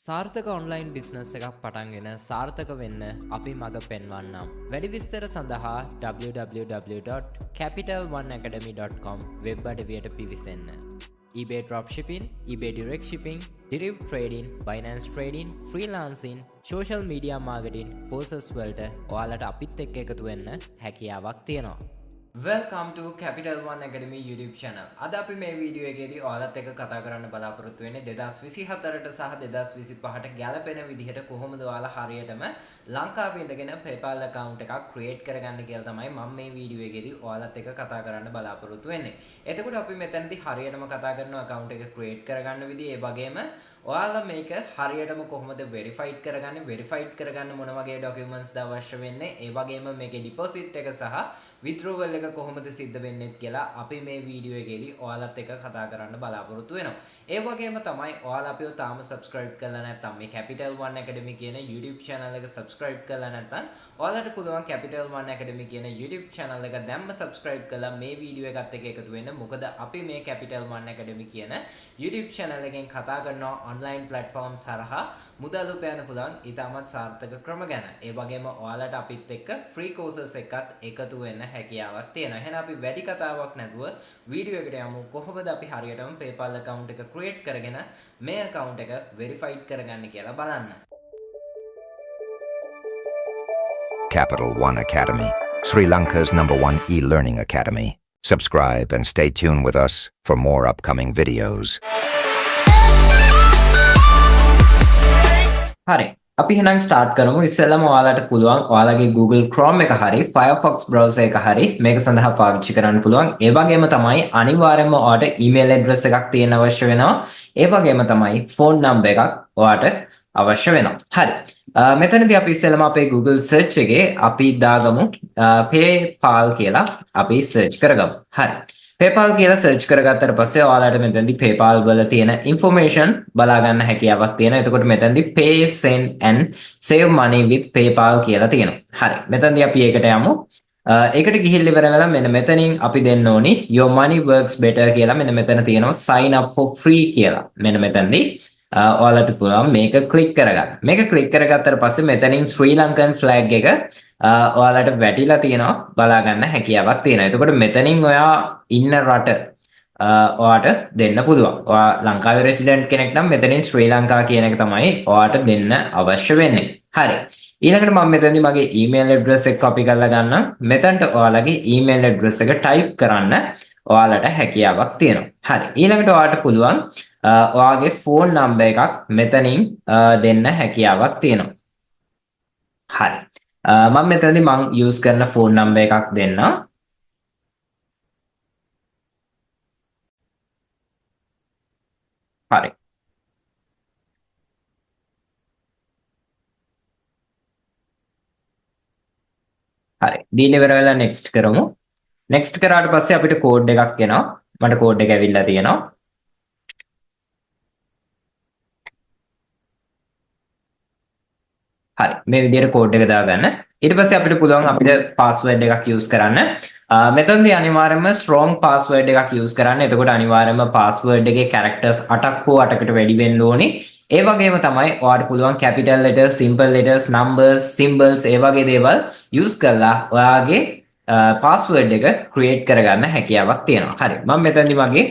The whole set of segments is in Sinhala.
සාර්ථක ඔන්ලයින් බිස්නස් එකක් පටන්ගෙන සාර්ථක වෙන්න අපි මඟ පෙන්වන්නම්. වැඩි විස්තර සඳහා www.capital1academy.com වෙබ් අඩවියට පිවිසන්න. eBay Dropshipping, eBay Direct Shipping, DERIV Trading, Binance Trading, Freelancing, Social Media Marketing courses වලට ඔයාලට අපිත් එක්ක එකතු වෙන්න හැකියාවක් තියෙනවා. Welcome to Capital One Academy YouTube channel. අද අපි මේ වීඩියෝ එකේදී ඔයාලත් එක්ක කතා කරන්න බලාපොරොත්තු වෙන්නේ 2024ට සහ 2025ට ගැලපෙන විදිහට කොහොමද ඔයාලා හරියටම ලංකාවේ ඉඳගෙන PayPal account එකක් create කරගන්න කියලා තමයි මම මේ වීඩියෝ එකේදී ඔයාලත් එක්ක කතා කරන්න බලාපොරොත්තු වෙන්නේ. එතකොට අපි මෙතනදී හරියටම කතා කරනවා account එක create කරගන්න විදිහ, ඒ වගේම ඔයාලා මේක හරියටම කොහොමද verified කරගන්න මොන වගේ documents ද අවශ්‍ය වෙන්නේ, ඒ වගේම මේකේ deposit එක සහ withdrawal එක කොහොමද සිද්ධ වෙන්නේ කියලා අපි මේ වීඩියෝ එකේදී ඔයාලත් එක්ක කතා කරන්න බලාපොරොත්තු වෙනවා. ඒ වගේම තමයි ඔයාලා අපිව තාම subscribe කරලා නැත්නම් මේ Capital One Academy කියන YouTube channel එක subscribe කරලා නැත්නම් ඔයාලට පුළුවන් Capital One Academy කියන YouTube channel එක දැම්ම subscribe කරලා මේ වීඩියෝ එකත් එක්ක එකතු වෙන්න. මොකද අපි මේ Capital One Academy කියන YouTube channel එකෙන් කතා කරනවා online platforms හරහා මුදල් උපයන්න පුළුවන් ඉතාමත් සාර්ථක ක්‍රම ගැන. ඒ වගේම ඔයාලට අපිත් එක්ක free courses එකත් එකතු වෙන්න හැකියාවක් තියෙනවා. එහෙනම් අපි වැඩි කතාවක් නැතුව වීඩියෝ එකට යමු. කොහොමද අපි හරියටම PayPal account එක create කරගෙන මේ account එක verified කරගන්න කියලා බලන්න. Capital One Academy, Sri Lanka's #1 e-learning academy. Subscribe and stay tuned with us for more upcoming videos. හරි. අපි එහෙනම් start කරමු. ඉස්සෙල්ලාම ඔයාලට පුළුවන් ඔයාලගේ Google Chrome එක හරි Firefox browser එක හරි මේක සඳහා පාවිච්චි කරන්න පුළුවන්. ඒ වගේම තමයි අනිවාර්යයෙන්ම ඔයාලට email address එකක් තියෙන්න අවශ්‍ය වෙනවා. ඒ වගේම තමයි phone number එකක් ඔයාලට අවශ්‍ය වෙනවා. හරි. මෙතනදී අපි ඉස්සෙල්ලාම අපේ Google search එකේ අපි දාගමු PayPal කියලා අපි search කරගමු. හරි. PayPal කියලා search කරගත්තට පස්සේ ඔයාලට මෙතනදී PayPal වල තියෙන information බලා ගන්න හැකියාවක් තියෙනවා. එතකොට මෙතනදී pay, send and save money with PayPal කියලා තියෙනවා. හරි. මෙතනදී අපි ඒකට යමු. ඒකට ගිහිල්ලා ඉවර වෙලා මෙන්න මෙතනින් අපි දෙන්න ඕනි your money works better කියලා මෙන්න මෙතන තියෙනවා sign up for free කියලා. මෙන්න මෙතනදී ඔයාලට පුළුවන් මේක click කරගන්න. මේක click කරගත්තට පස්සේ මෙතනින් Sri Lankan flag එක ඔයාලට වැටිලා තියෙනවා බලා ගන්න හැකියාවක් තියෙනවා. එතකොට මෙතනින් ඔයා ඉන්න රට ඔයාට දෙන්න පුළුවන්. ඔයා ලංකාවේ resident කෙනෙක් නම් මෙතනින් ශ්‍රී ලංකා කියන එක තමයි ඔයාට දෙන්න අවශ්‍ය වෙන්නේ. හරි. ඊළඟට මම මෙතනදී මගේ email address එක copy කරලා ගන්නම්. මෙතනට ඔයාලගේ email address එක type කරන්න ඔයාලට හැකියාවක් තියෙනවා. හරි. ඊළඟට ඔයාට පුළුවන් ඔයාගේ phone number එකක් මෙතනින් දෙන්න හැකියාවක් තියෙනවා. හරි. මම මෙතනදී මම use කරන phone number එකක් දෙන්නම්. හරි. හරි. දීලා ඉවර වෙලා next කරමු. next කරාට පස්සේ අපිට code එකක් එනවා. මට code එක ඇවිල්ලා තියෙනවා. හරි. මේ විදිහට code එක දාගන්න. ඊට පස්සේ අපිට පුළුවන් අපිට password එකක් use කරන්න. මෙතනදී අනිවාර්යයෙන්ම strong password එකක් use කරන්න. එතකොට අනිවාර්යයෙන්ම password එකේ characters 8ක් හෝ 8කට වැඩි වෙන්න ඕනේ. ඒ වගේම තමයි ඔයාලට පුළුවන් capital letters, simple letters, numbers, symbols ඒ වගේ දේවල් use කරලා ඔයාගේ password එක create කරගන්න හැකියාවක් තියෙනවා. හරි. මම මෙතනදී මගේ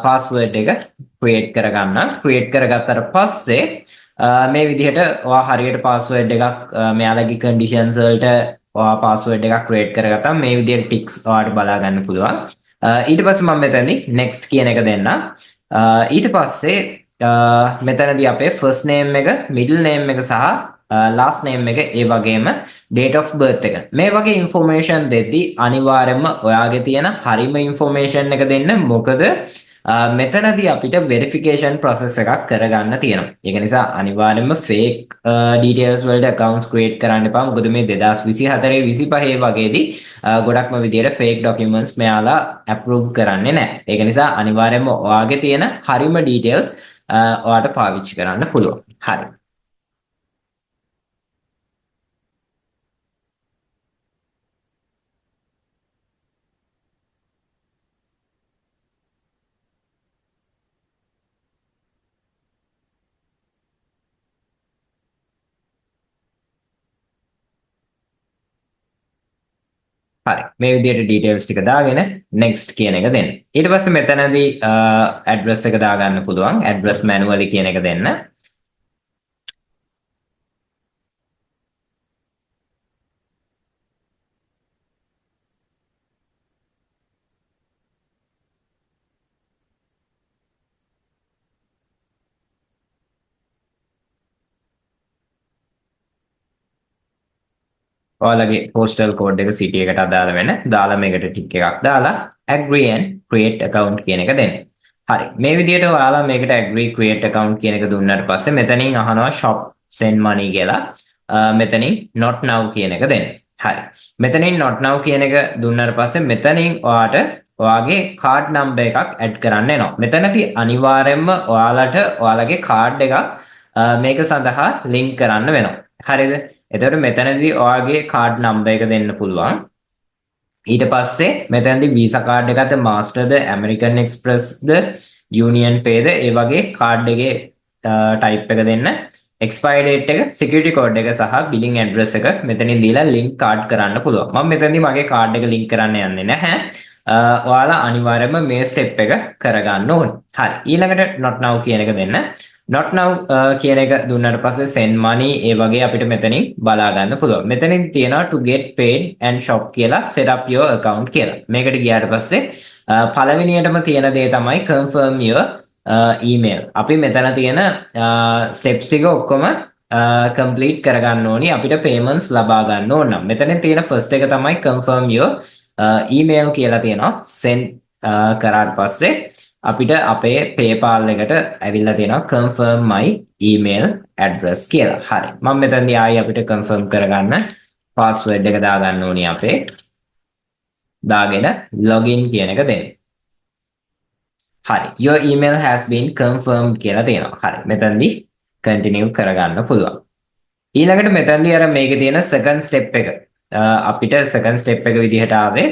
password එක create කරගන්නම්. create කරගත්තට පස්සේ මේ විදිහට ඔයා හරියට password එකක් මෙයාලගේ conditions වලට ඔයා password එකක් create කරගත්තාම මේ විදිහට ticks ඔයාලට බලා ගන්න පුළුවන්. ඊට පස්සේ මම මෙතනදී next කියන එක දෙන්නම්. ඊට පස්සේ මෙතනදී අපේ first name එක, middle name එක සහ last name එක ඒ වගේම date of birth එක. මේ වගේ information දෙද්දී අනිවාර්යයෙන්ම ඔයාගේ තියෙන හරිම information එක දෙන්න. මොකද මෙතනදී අපිට verification process එකක් කරගන්න තියෙනවා. ඒක නිසා අනිවාර්යයෙන්ම fake details වලට accounts create කරන්න එපා. මොකද මේ 2024 25 වගේදී ගොඩක්ම විදියට fake documents මෙයාලා approve කරන්නේ නැහැ. ඒක නිසා අනිවාර්යයෙන්ම ඔයාගේ තියෙන හරිම details ඔයාට පාවිච්චි කරන්න පුළුවන්. හරි. හරි. මේ විදිහට details ටික දාගෙන next කියන එක දෙන්න. ඊට පස්සේ මෙතනදී address එක දාගන්න පුළුවන්. address manually කියන එක දෙන්න. ඔයාලගේ postal code එක city එකට අදාළ වෙන දාලා මේකට tick එකක් දාලා agree and create account කියන එක දෙන්න. හරි. මේ විදිහට ඔයාලා මේකට agree create account කියන එක දුන්නාට පස්සේ මෙතනින් අහනවා shop send money කියලා. මෙතනින් not now කියන එක දෙන්න. හරි. මෙතනින් not now කියන එක දුන්නාට පස්සේ මෙතනින් ඔයාට ඔයාගේ card number එකක් add කරන්න එනවා. මෙතනදී අනිවාර්යයෙන්ම ඔයාලට ඔයාලගේ card එකක් මේක සඳහා link කරන්න වෙනවා. හරිද? එතකොට මෙතනදී ඔයාගේ card number එක දෙන්න පුළුවන්. ඊට පස්සේ මෙතනදී Visa card එකද Masterද American Expressද Union Payද ඒ වගේ card එකේ type එක දෙන්න. expiry date එක security code එක සහ billing address එක මෙතනින් දීලා link card කරන්න පුළුවන්. මම මෙතනදී මගේ card එක link කරන්න යන්නේ නැහැ. ඔයාලා අනිවාර්යයෙන්ම මේ step එක කරගන්න ඕනේ. හරි. ඊළඟට not now කියන එක දෙන්න. not now කියන එක දුන්නාට පස්සේ send money ඒ වගේ අපිට මෙතනින් බලා ගන්න පුළුවන්. මෙතනින් තියෙනවා to get paid and shop කියලා set up your account කියලා. මේකට ගියාට පස්සේ පළවෙනියටම තියෙන දේ තමයි confirm your email. අපි මෙතන තියෙන steps ටික ඔක්කොම complete කරගන්න ඕනි අපිට payments ලබා ගන්න ඕන නම්. මෙතනින් තියෙන first එක තමයි confirm your email කියලා තියෙනවා. send කරාට පස්සේ අපිට අපේ PayPal එකට ඇවිල්ලා තියෙනවා confirm my email address කියලා. හරි. මම මෙතනදී ආයි අපිට confirm කරගන්න password එක දාගන්න ඕනි අපේ. දාගෙන login කියන එක දෙන්න. හරි. Your email has been confirmed කියලා තියෙනවා. හරි. මෙතනදී continue කරගන්න පුළුවන්. ඊළඟට මෙතනදී අර මේකේ තියෙන second step එක අපිට second step එක විදිහට ආවේ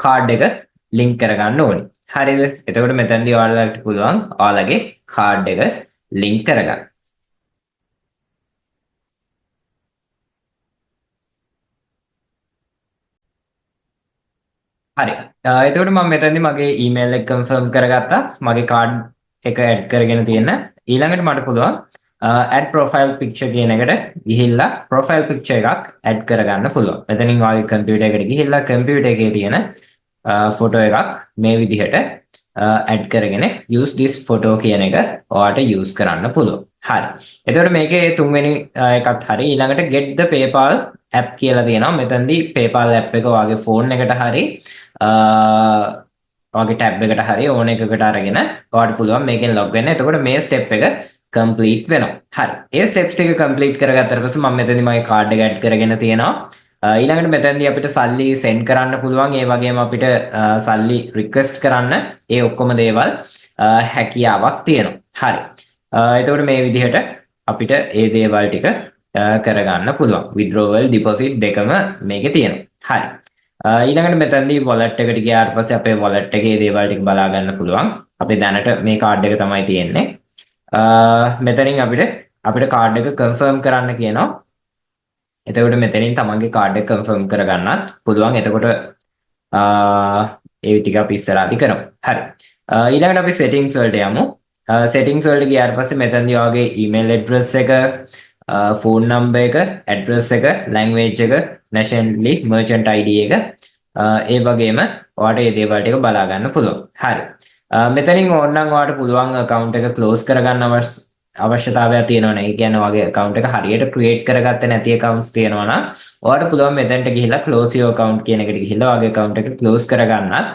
card එක link කරගන්න ඕනේ. හරිද? එතකොට මෙතනදී ඔයාලට පුළුවන් ඔයාලගේ card එක link කරගන්න. හරි. එතකොට මම මෙතනදී මගේ email එක confirm කරගත්තා. මගේ card එක add කරගෙන තියෙන. ඊළඟට මට පුළුවන් add profile picture කියන එකට ගිහිල්ලා profile picture එකක් add කරගන්න පුළුවන්. මෙතනින් ඔයාගේ computer එකට ගිහිල්ලා computer එකේ තියෙන ෆොටෝ එකක් මේ විදිහට add කරගෙන use this photo කියන එක ඔයාට use කරන්න පුළුවන්. හරි. එතකොට මේකේ තුන්වෙනි එකත් හරි. ඊළඟට get the PayPal app කියලා තියෙනවා. මෙතනදී PayPal app එක ඔයාගේ phone එකට හරි ඔයාගේ tab එකට හරි ඕන එකකට අරගෙන ඔයාට පුළුවන් මේකෙන් log වෙන්න. එතකොට මේ step එක complete වෙනවා. හරි. ඒ steps ටික complete කරගත්තට පස්සේ මම මෙතනදී මගේ card එක add කරගෙන තියෙනවා. ඊළඟට මෙතනදී අපිට සල්ලි send කරන්න පුළුවන්. ඒ වගේම අපිට සල්ලි request කරන්න ඒ ඔක්කොම දේවල් හැකියාවක් තියෙනවා. හරි. එතකොට මේ විදිහට අපිට ඒ දේවල් ටික කරගන්න පුළුවන්. withdrawal deposit දෙකම මේකේ තියෙනවා. හරි. ඊළඟට මෙතනදී wallet එකට ගියාට පස්සේ අපේ wallet එකේ දේවල් ටික බලා ගන්න පුළුවන්. අපි දැනට මේ card එක තමයි තියෙන්නේ. මෙතනින් අපිට card එක confirm කරන්න කියනවා. එතකොට මෙතනින් තමන්ගේ card එක confirm කරගන්නත් පුළුවන්. එතකොට ඒ ටික අපි ඉස්සරහදී කරමු. හරි. ඊළඟට අපි settings වලට යමු. settings වලට ගියාට පස්සේ මෙතනදී ඔයාගේ email address එක, phone number එක, address එක, language එක, nationally merchant ID එක ඒ වගේම ඔයාට මේ දේවල් ටික බලා ගන්න පුළුවන්. හරි. මෙතනින් ඕනනම් ඔයාට පුළුවන් account එක close කරගන්න අවශ්‍යතාවයක් තියෙනවා නේ. ඒ කියන්නේ ඔයාගේ account එක හරියට create කරගත්තේ නැති accounts තියෙනවා නම් ඔයාට පුළුවන් මෙතනට ගිහිල්ලා close your account කියන එකට ගිහිල්ලා ඔයාගේ account එක close කරගන්නත්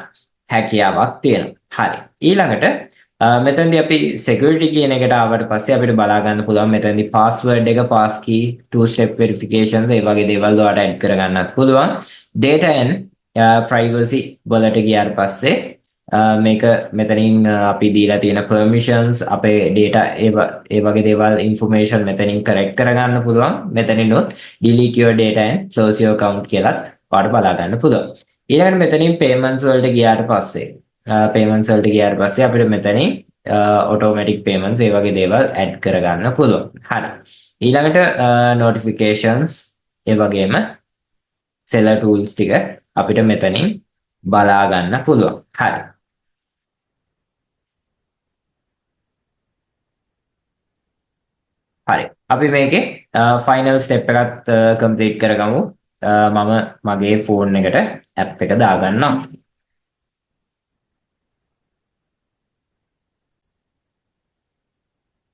හැකියාවක් තියෙනවා. හරි. ඊළඟට මෙතනදී අපි security කියන එකට ආවට පස්සේ අපිට බලා ගන්න පුළුවන් මෙතනදී password එක, pass key, two step verifications ඒ වගේ දේවල් ඔයාට add කරගන්නත් පුළුවන්. data and privacy වලට ගියාට පස්සේ මේක මෙතනින් අපි දීලා තියෙන permissions අපේ data ඒ වගේ දේවල් information මෙතනින් correct කරගන්න පුළුවන්. මෙතනිනුත් delete your data and close your account කියලාත් ඔයාලට බලා ගන්න පුළුවන්. ඊළඟට මෙතනින් payments වලට ගියාට පස්සේ අපිට මෙතනින් automatic payments ඒ වගේ දේවල් add කරගන්න පුළුවන්. හරි. ඊළඟට notifications ඒ වගේම seller tools ටික අපිට මෙතනින් බලා ගන්න පුළුවන්. හරි. හරි. අපි මේකේ ෆයිනල් ස්ටෙප් එකත් කම්ප්ලීට් කරගමු. මම මගේ ෆෝන් එකට ඇප් එක දාගන්නවා.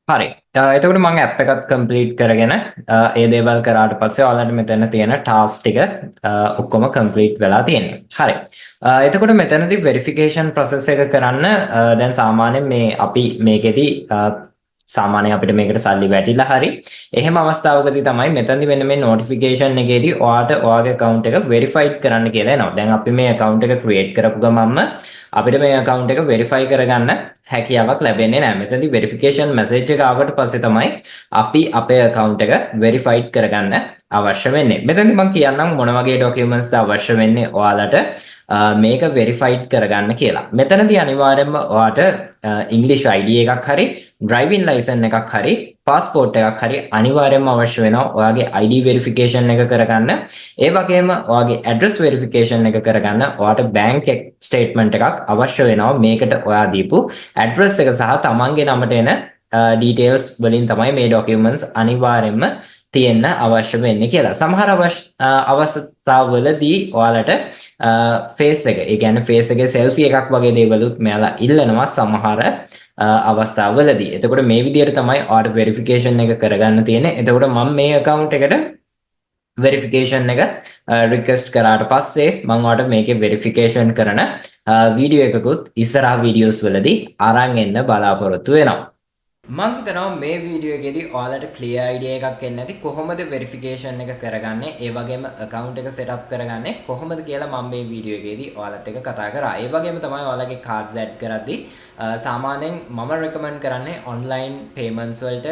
හරි. එතකොට මම ඇප් එකත් කම්ප්ලීට් කරගෙන ඒ දේවල් කරාට පස්සේ ඔයාලට මෙතන තියෙන ටාස්ක් ටික ඔක්කොම කම්ප්ලීට් වෙලා තියෙනවා. හරි. එතකොට මෙතනදී වෙරිෆිකේෂන් ප්‍රොසෙස් එක කරන්න දැන් සාමාන්‍යයෙන් මේ අපි මේකෙදි සාමාන්‍යයෙන් අපිට මේකට සල්ලි වැටිලා හරි එහෙම අවස්ථාවකදී තමයි මෙතනදී වෙන මේ notification එකේදී ඔයාට ඔයාගේ account එක verified කරන්න කියලා එනවා. දැන් අපි මේ account එක create කරපු ගමන්ම අපිට මේ account එක verify කරගන්න හැකියාවක් ලැබෙන්නේ නැහැ. මෙතනදී verification message එක ආවට පස්සේ තමයි අපි අපේ account එක verified කරගන්න අවශ්‍ය වෙන්නේ. මෙතනදී මම කියන්නම් මොන වගේ documents ද අවශ්‍ය වෙන්නේ ඔයාලට මේක verified කරගන්න කියලා. මෙතනදී අනිවාර්යයෙන්ම ඔයාට English ID එකක් හරි driving license එකක් හරි passport එකක් හරි අනිවාර්යයෙන්ම අවශ්‍ය වෙනවා ඔයාගේ ID verification එක කරගන්න. ඒ වගේම ඔයාගේ address verification එක කරගන්න ඔයාට bank statement එකක් අවශ්‍ය වෙනවා. මේකට ඔයා දීපු address එක සහ තමන්ගේ නමට එන details වලින් තමයි මේ documents අනිවාර්යයෙන්ම තියෙන්න අවශ්‍ය වෙන්නේ කියලා. සමහර අවස්ථාවලදී ඔයාලට face එක, ඒ කියන්නේ face එකේ selfie එකක් වගේ දේවලුත් මෙයාලා ඉල්ලනවා සමහර අවස්ථාවලදී. එතකොට මේ විදිහට තමයි ඔයාලට verification එක කරගන්න තියෙන්නේ. එතකොට මම මේ account එකට verification එක request කරාට පස්සේ මම ඔයාලට මේකේ verification කරන වීඩියෝ එකකුත් ඉස්සරහ videos වලදී අරන් එන්න බලාපොරොත්තු වෙනවා. මම හිතනවා මේ වීඩියෝ එකේදී ඔයාලට clear idea එකක් එන්න ඇති කොහොමද verification එක කරගන්නේ ඒ වගේම account එක set up කරගන්නේ කොහොමද කියලා මම මේ වීඩියෝ එකේදී ඔයාලත් එක්ක කතා කරා. ඒ වගේම තමයි ඔයාලගේ cards add කරද්දී සාමාන්‍යයෙන් මම recommend කරන්නේ online payments වලට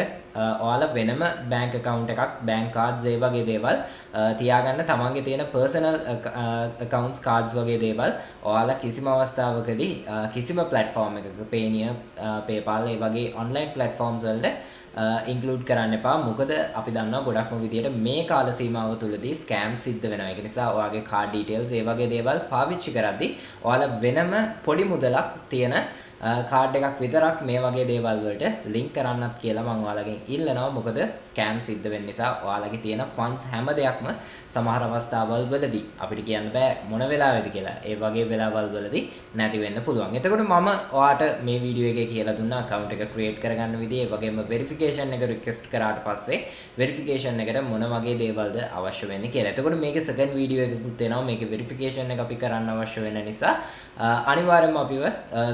ඔයාලා වෙනම bank account එකක් bank cards ඒ වගේ දේවල් තියාගන්න තමන්ගේ තියෙන personal accounts cards වගේ දේවල් ඔයාලා කිසිම අවස්ථාවකදී කිසිම platform එකක Payoneer PayPal ඒ වගේ online platforms වලට include කරන්න එපා. මොකද අපි දන්නවා ගොඩක්ම විදියට මේ කාල සීමාව තුලදී scam සිද්ධ වෙනවා. ඒක නිසා ඔයාගේ card details ඒ වගේ දේවල් පාවිච්චි කරද්දී ඔයාලා වෙනම පොඩි මුදලක් තියෙන කාඩ් එකක් විතරක් මේ වගේ දේවල් වලට ලින්ක් කරන්නත් කියලා මම ඔයාලගෙන් ඉල්ලනවා. මොකද ස්කෑම් සිද්ධ වෙන්න නිසා ඔයාලගේ තියෙන ෆන්ඩ්ස් හැම දෙයක්ම සමහර අවස්ථාවල් වලදී අපිට කියන්න බෑ මොන වෙලාවෙද කියලා. ඒ වගේ වෙලාවල් වලදී නැති වෙන්න පුළුවන්. එතකොට මම ඔයාට මේ වීඩියෝ එකේ කියලා දුන්නා account එක create කරගන්න විදිය, ඒ වගේම verification එක request කරාට පස්සේ verification එකට මොන වගේ දේවල්ද අවශ්‍ය වෙන්නේ කියලා. එතකොට මේකේ second වීඩියෝ එකකුත් එනවා. මේකේ verification එක අපි කරන්න අවශ්‍ය වෙන නිසා අනිවාර්යයෙන්ම අපිව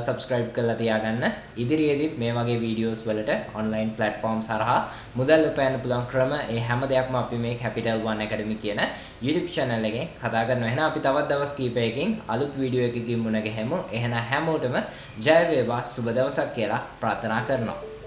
subscribe කරලා තියාගන්න. ඉදිරියේදීත් මේ වගේ වීඩියෝස් වලට online platforms හරහා මුදල් උපයන්න පුළුවන් ක්‍රම ඒ හැම දෙයක්ම අපි මේ Capital One Academy කියන YouTube channel එකෙන් කතා කරනවා. එහෙනම් අපි තවත් දවස් කිහිපයකින් අලුත් වීඩියෝ එකකින් මුණ ගැහෙමු. එහෙනම් හැමෝටම ජය වේවා, සුබ දවසක් කියලා ප්‍රාර්ථනා කරනවා.